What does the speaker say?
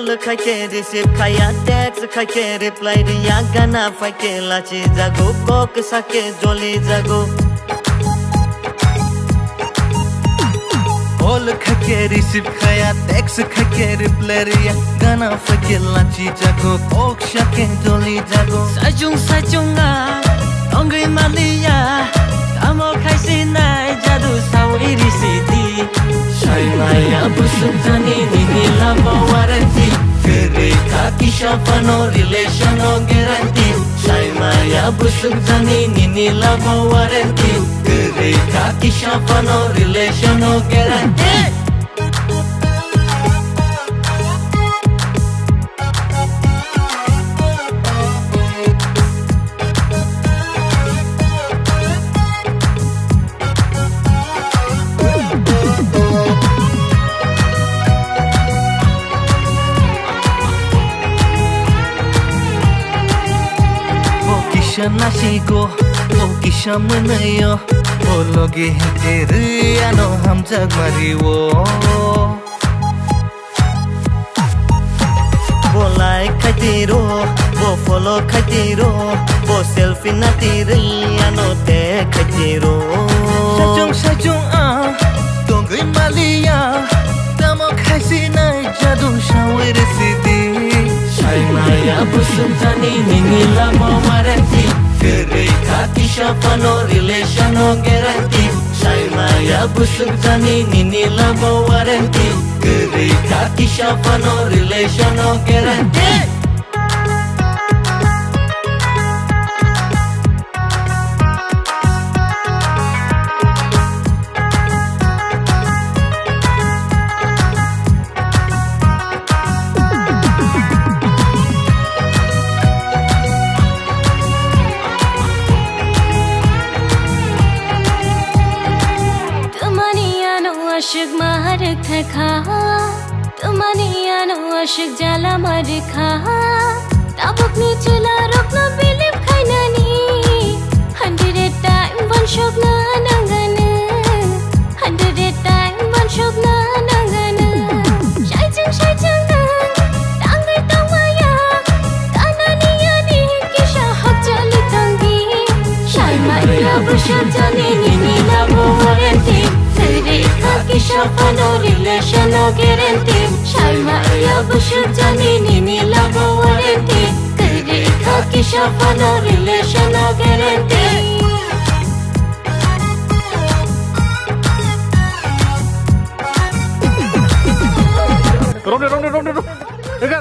Call kake receive kaya text kake reply dia gana fake lachi jago kok sake joli jago Call kake receive kaya text kake reply dia gana fake lachi jago kok sake joli jago Sajung ah ongri malia amo khaisi nai jadu sau iri sidi Shai maya busuk jani nini lava warranty Kere kaki shafa no relation no guarantee Shai maya busuk jani nini lava warranty Kere kaki shafa no relation no guarantee Nasigo o kisha menayo o loge heteru ano hamjag mariwo Bo like khaitiro bo follow khaitiro bo selfie natiri ano te khaitiro sajung tongai malia tamo khaisi nai jadu shawir sidi Shai maya busuk jani nini lama warranty Kere kaki shafa no relation no guarantee Shai maya busuk jani nini lama warranty Kere kaki shafa no relation no guarantee आशिक मारक था तुम्हानियानो आशिक जाला मारखा ताबुकनी चला रोकना बिलिप खाइनानी 100 time one शोकना नंगन 100 time one शोकना नंगन शाइजंग तांगे तंगया कानानिया नी किशा हक चली तंगी शाइ माया बुशक जाने नी लाबो warranty Kaki shafa no relation no guarantee Shai maya busuk jani nini lava warranty Kere kaki shafa no relation no guarantee